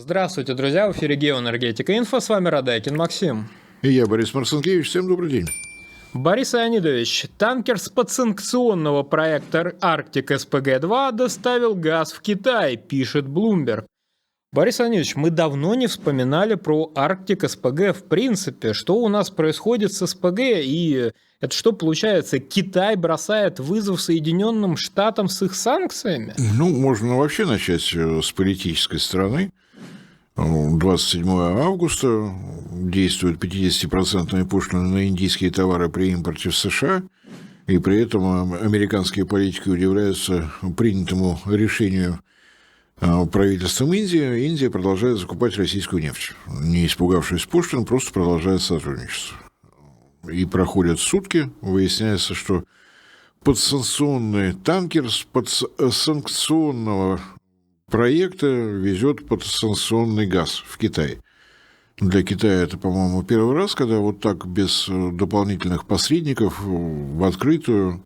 Здравствуйте, друзья, в эфире Геоэнергетика Инфо, с вами Радайкин Максим. И я, Борис Марцинкевич, всем добрый день. Борис Леонидович, танкер с подсанкционного проекта «Арктик СПГ-2» доставил газ в Китай, пишет Bloomberg. Борис Леонидович, мы давно не вспоминали про Арктик СПГ в принципе. Что у нас происходит с СПГ и это что получается? Китай бросает вызов Соединенным Штатам с их санкциями? Можно вообще начать с политической стороны. 27 августа действует 50% пошлина на индийские товары при импорте в США, и при этом американские политики удивляются принятому решению правительством Индии. Индия продолжает закупать российскую нефть, не испугавшись пошлин, просто продолжает сотрудничество. И проходят сутки, выясняется, что подсанкционный танкер с подсанкционного проекта везет подсанкционный газ в Китай. Для Китая это, по-моему, первый раз, когда вот так без дополнительных посредников в открытую.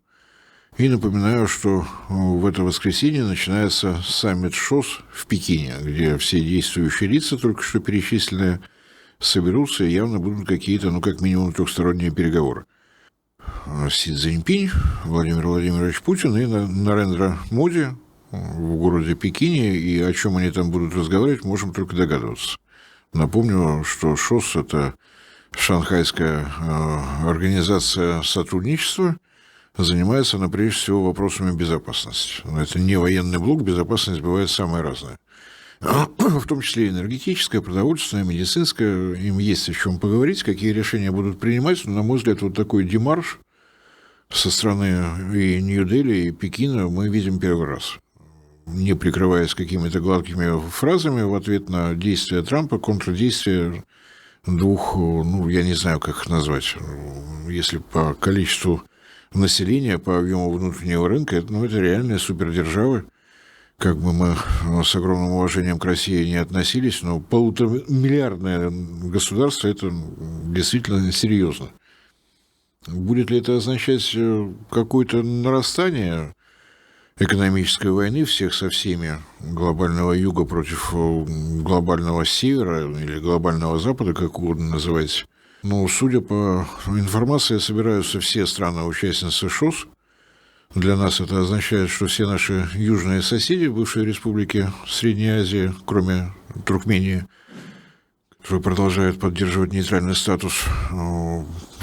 И напоминаю, что в это воскресенье начинается саммит ШОС в Пекине, где все действующие лица, только что перечисленные, соберутся, и явно будут какие-то, как минимум, трехсторонние переговоры. Си Цзиньпинь, Владимир Владимирович Путин и Нарендра Моди в городе Пекине, и о чем они там будут разговаривать, можем только догадываться. Напомню, что ШОС – это Шанхайская организация сотрудничества, занимается она прежде всего вопросами безопасности. Это не военный блок, безопасность бывает самая разная. В том числе энергетическая, продовольственная, медицинская. Им есть о чем поговорить, какие решения будут принимать. Но, на мой взгляд, вот такой демарш со стороны и Нью-Дели, и Пекина мы видим первый раз. Не прикрываясь какими-то гладкими фразами в ответ на действия Трампа, контрдействия двух, я не знаю, как их назвать, если по количеству населения, по объему внутреннего рынка, это реальные супердержавы. Как бы мы с огромным уважением к России не относились, но полуторамиллиардное государство – это действительно серьезно. Будет ли это означать какое-то нарастание экономической войны всех со всеми, глобального юга против глобального севера или глобального запада, как угодно называть? Судя по информации, собираются все страны-участницы ШОС. Для нас это означает, что все наши южные соседи, бывшие республики Средней Азии, кроме Туркмении, которые продолжают поддерживать нейтральный статус,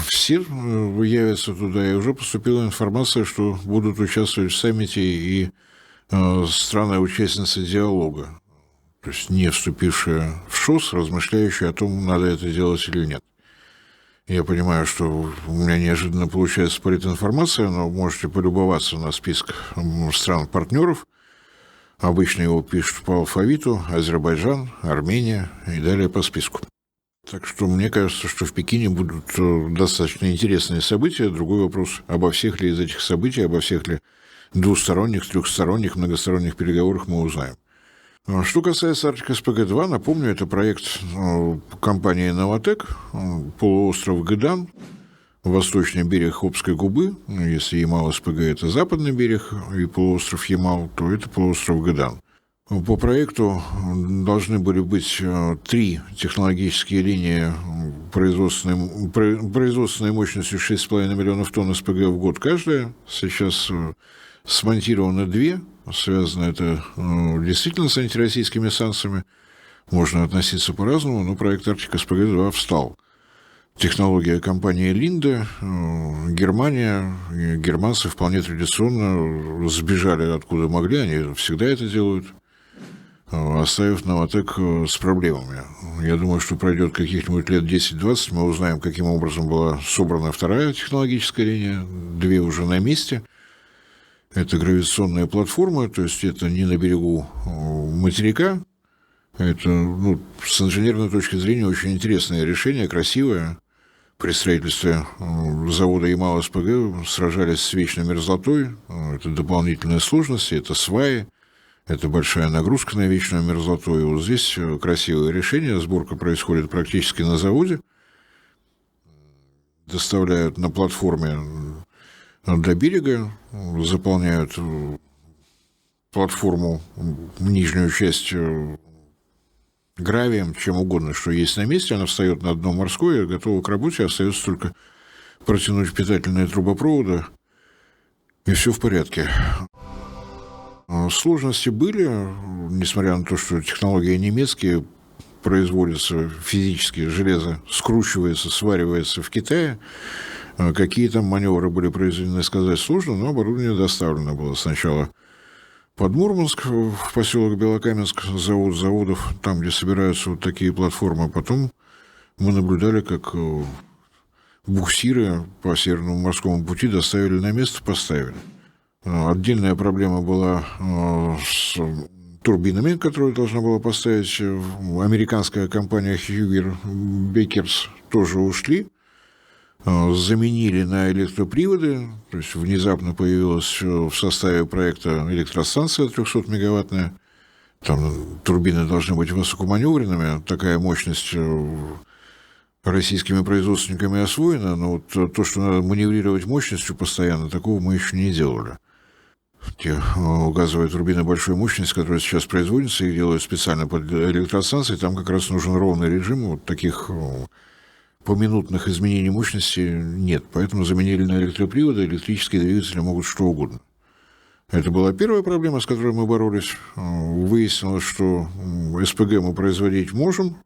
все явятся туда. И уже поступила информация, что будут участвовать в саммите и страны-участницы диалога, то есть не вступившие в ШОС, размышляющие о том, надо это делать или нет. Я понимаю, что у меня неожиданно получается политинформация, но можете полюбоваться на список стран-партнеров. Обычно его пишут по алфавиту: Азербайджан, Армения и далее по списку. Так что мне кажется, что в Пекине будут достаточно интересные события. Другой вопрос, обо всех ли из этих событий, обо всех ли двусторонних, трехсторонних, многосторонних переговорах мы узнаем. Что касается Арктик СПГ-2, напомню, это проект компании «Новатэк», полуостров Гыдан, восточный берег Хопской губы. Если Ямал-СПГ – это западный берег, и полуостров Ямал, то это полуостров Гыдан. По проекту должны были быть 3 технологические линии производственной мощностью 6,5 миллионов тонн СПГ в год каждая. Сейчас смонтировано 2. Связано это действительно с антироссийскими санкциями. Можно относиться по-разному, но проект Арктик СПГ-2 встал. Технология компании Лinde, Германия, и германцы вполне традиционно сбежали откуда могли, они всегда это делают, оставив Новатэк с проблемами. Я думаю, что пройдет каких-нибудь лет 10-20, мы узнаем, каким образом была собрана вторая технологическая линия, 2 уже на месте. Это гравитационная платформа, то есть это не на берегу материка. Это, с инженерной точки зрения, очень интересное решение, красивое. При строительстве завода Ямал-СПГ сражались с вечной мерзлотой. Это дополнительные сложности, это сваи, это большая нагрузка на вечную мерзлоту. И вот здесь красивое решение. Сборка происходит практически на заводе. Доставляют на платформе до берега, заполняют платформу, нижнюю часть гравием, чем угодно, что есть на месте, она встает на дно морское, готова к работе, остается только протянуть питательные трубопроводы, и все в порядке. Сложности были, несмотря на то, что технологии немецкие, производятся физически, железо скручивается, сваривается в Китае. Какие там маневры были произведены, сказать сложно, но оборудование доставлено было сначала под Мурманск, в поселок Белокаменск, завод заводов, там, где собираются вот такие платформы. Потом мы наблюдали, как буксиры по Северному морскому пути доставили на место, поставили. Отдельная проблема была с турбинами, которые должна была поставить американская компания Hugher Bakers, тоже ушли. Заменили на электроприводы, то есть внезапно появилась в составе проекта электростанция 300-мегаваттная. Там турбины должны быть высокоманевренными, такая мощность российскими производственниками освоена, но вот то, что надо маневрировать мощностью постоянно, такого мы еще не делали. Те газовые турбины большой мощности, которые сейчас производятся, их делают специально под электростанции, там как раз нужен ровный режим, вот таких поминутных изменений мощности нет, поэтому заменили на электроприводы, электрические двигатели могут что угодно. Это была первая проблема, с которой мы боролись. Выяснилось, что СПГ мы производить можем,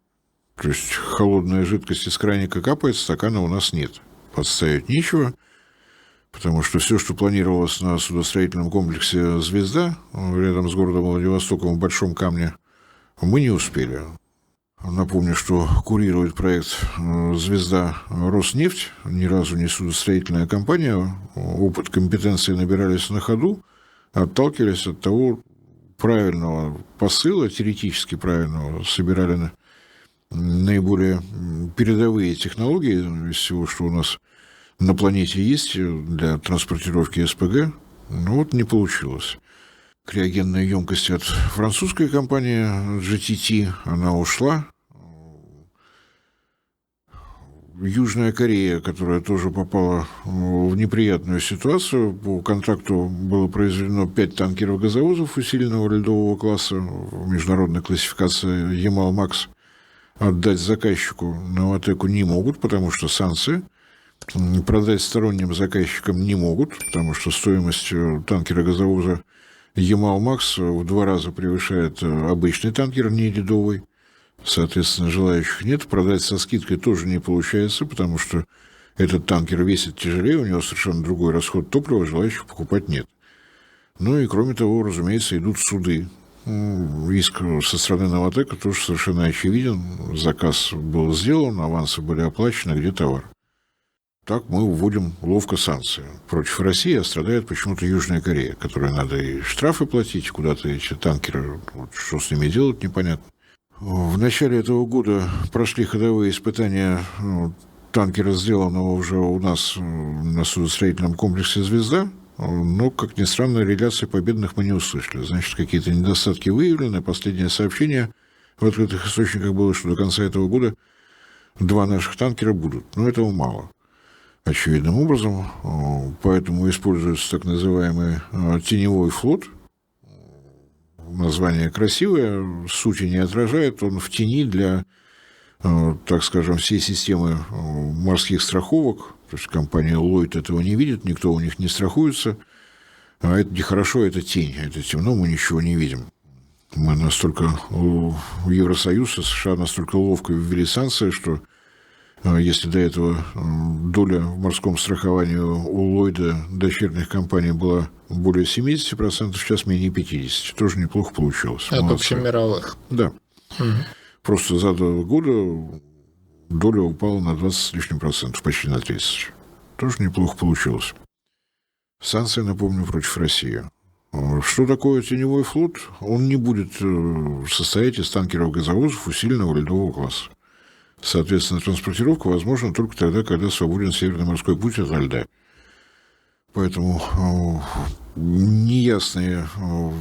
то есть холодная жидкость из краника капает, стакана у нас нет. Подставить нечего, потому что все, что планировалось на судостроительном комплексе «Звезда», рядом с городом Владивостоком в Большом Камне, мы не успели. Напомню, что курирует проект «Звезда» Роснефть, ни разу не судостроительная компания. Опыт, компетенции набирались на ходу, отталкивались от того правильного посыла, теоретически правильного, собирали наиболее передовые технологии из всего, что у нас на планете есть для транспортировки СПГ, но вот не получилось. Криогенная емкость от французской компании GTT, она ушла. Южная Корея, которая тоже попала в неприятную ситуацию, по контракту было произведено 5 танкеров-газовозов усиленного ледового класса в международной классификации Ямал-Макс. Отдать заказчику Новатэку не могут, потому что санкции. Продать сторонним заказчикам не могут, потому что стоимость танкера-газовоза Ямал-Макс в 2 раза превышает обычный танкер, не ледовый. Соответственно, желающих нет. Продать со скидкой тоже не получается, потому что этот танкер весит тяжелее, у него совершенно другой расход топлива, желающих покупать нет. Ну и, кроме того, разумеется, идут суды. Иск со стороны Новатэка тоже совершенно очевиден. Заказ был сделан, авансы были оплачены, где товар. Так мы вводим ловко санкции. Против России страдает почему-то Южная Корея, которой надо и штрафы платить, куда-то эти танкеры, вот, что с ними делать, непонятно. В начале этого года прошли ходовые испытания танкера, сделанного уже у нас на судостроительном комплексе «Звезда», но, как ни странно, реляций победных мы не услышали. Значит, какие-то недостатки выявлены. Последнее сообщение в открытых источниках было, что до конца этого года 2 наших танкера будут. Но этого мало. Очевидным образом, поэтому используется так называемый теневой флот. Название красивое, сути не отражает, он в тени для, так скажем, всей системы морских страховок. То есть компания Lloyd этого не видит, никто у них не страхуется. А это нехорошо, это тень, это темно, мы ничего не видим. Мы настолько, Евросоюз и США настолько ловко ввели санкции, что если до этого доля в морском страховании у Ллойда дочерних компаний была более 70%, сейчас менее 50%. Тоже неплохо получилось. От общемировых. Да. Угу. Просто за 2 года доля упала на 20 с лишним процентов, почти на 30%. Тоже неплохо получилось. Санкции, напомню, против России. Что такое теневой флот? Он не будет состоять из танкеров-газовозов усиленного ледового класса. Соответственно, транспортировка возможна только тогда, когда свободен Северный морской путь от льда. Поэтому неясные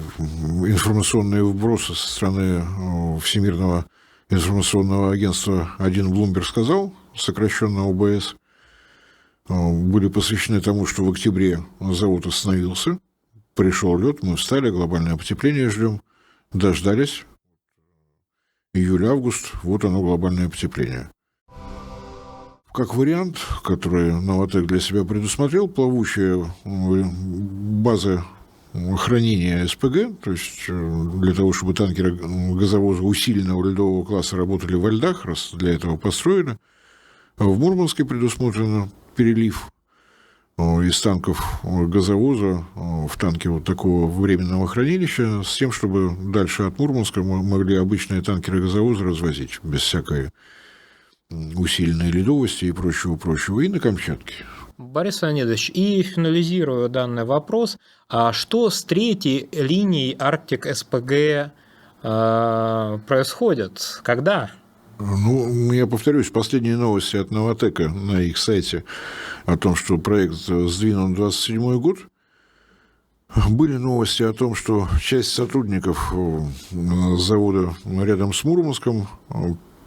информационные вбросы со стороны Всемирного информационного агентства «Один Блумберг сказал», сокращенно ОБС, были посвящены тому, что в октябре завод остановился, пришел лед, мы встали, глобальное потепление ждем, дождались. июль-август, вот оно глобальное потепление. Как вариант, который Новатэк для себя предусмотрел, плавучая база хранения СПГ, то есть для того, чтобы танкеры газовоза усиленного ледового класса работали во льдах, раз для этого построены. В Мурманске предусмотрен перелив из танков газовоза в танки вот такого временного хранилища с тем, чтобы дальше от Мурманска могли обычные танкеры газовоза развозить без всякой усиленной ледовости и прочего, и на Камчатке. Борис Леонидович, и финализируя данный вопрос, а что с третьей линией Арктик СПГ происходит? Когда? Ну, я повторюсь, последние новости от Новатэка на их сайте о том, что проект сдвинут в 2027 год. Были новости о том, что часть сотрудников завода рядом с Мурманском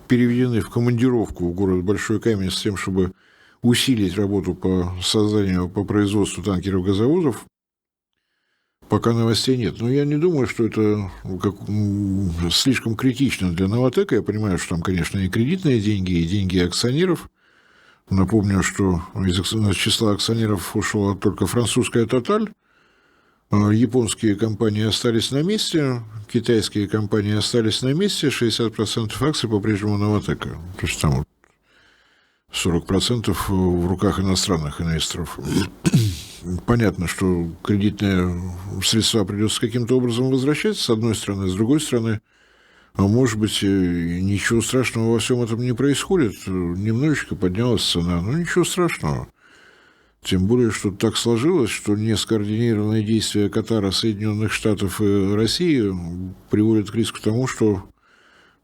переведены в командировку в город Большой Камень с тем, чтобы усилить работу по созданию, по производству танкеров-газовозов. Пока новостей нет. Но я не думаю, что это слишком критично для Новатэка. Я понимаю, что там, конечно, и кредитные деньги, и деньги акционеров. Напомню, что из числа акционеров ушла только французская «Тоталь». Японские компании остались на месте, китайские компании остались на месте, 60% акций по-прежнему Новатэка. То есть там 40% в руках иностранных инвесторов. Понятно, что кредитные средства придется каким-то образом возвращать, с одной стороны, с другой стороны, может быть, ничего страшного во всем этом не происходит. Немножечко поднялась цена, но ничего страшного. Тем более, что так сложилось, что нескоординированные действия Катара, Соединенных Штатов и России приводят к риску тому, что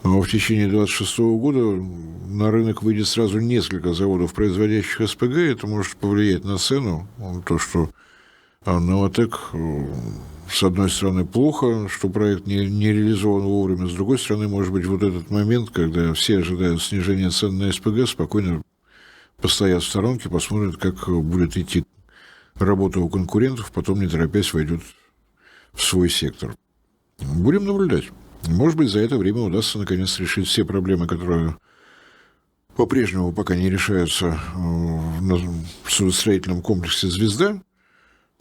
в течение 2026 года на рынок выйдет сразу несколько заводов, производящих СПГ. Это может повлиять на цену. То, что Новатэк, с одной стороны, плохо, что проект не реализован вовремя, с другой стороны, может быть, вот этот момент, когда все ожидают снижения цен на СПГ, спокойно постоят в сторонке, посмотрят, как будет идти работа у конкурентов, потом, не торопясь, войдет в свой сектор. Будем наблюдать. Может быть, за это время удастся, наконец, решить все проблемы, которые по-прежнему пока не решаются в судостроительном комплексе «Звезда».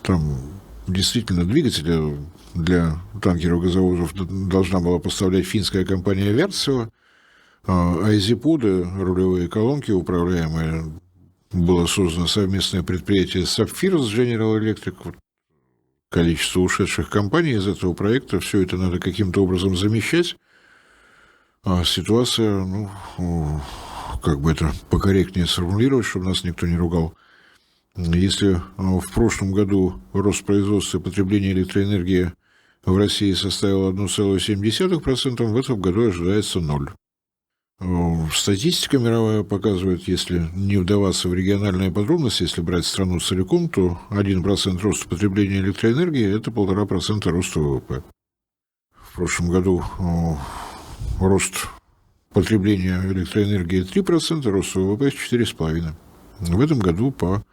Там действительно двигатели для танкеров-газовозов должна была поставлять финская компания «Вяртсева», а изиподы, рулевые колонки управляемые, было создано совместное предприятие «Сапфир» с General Electric. Количество ушедших компаний из этого проекта, все это надо каким-то образом замещать. А ситуация, как бы это покорректнее сформулировать, чтобы нас никто не ругал. Если в прошлом году рост производства и потребления электроэнергии в России составил 1,7%, в этом году ожидается 0%. Статистика мировая показывает, если не вдаваться в региональные подробности, если брать страну целиком, то 1% роста потребления электроэнергии – это 1,5% роста ВВП. В прошлом году рост потребления электроэнергии 3%, рост ВВП 4,5%. В этом году, по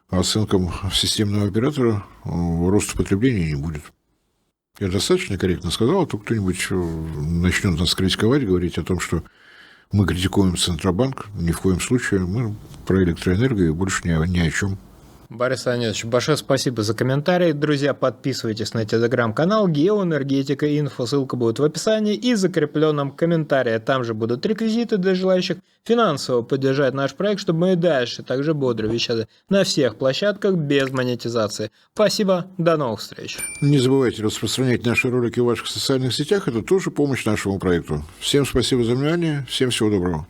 оценкам системного оператора, роста потребления не будет. Я достаточно корректно сказал, а то кто-нибудь начнет нас критиковать, говорить о том, что мы критикуем Центробанк. Ни в коем случае. Мы про электроэнергию и больше ни о чем. Борис Леонидович, большое спасибо за комментарии. Друзья, подписывайтесь на телеграм-канал Геоэнергетика Инфо. Ссылка будет в описании и закрепленном комментарии. Там же будут реквизиты для желающих финансово поддержать наш проект, чтобы мы и дальше также бодро вещали на всех площадках без монетизации. Спасибо, до новых встреч. Не забывайте распространять наши ролики в ваших социальных сетях. Это тоже помощь нашему проекту. Всем спасибо за внимание. Всем всего доброго.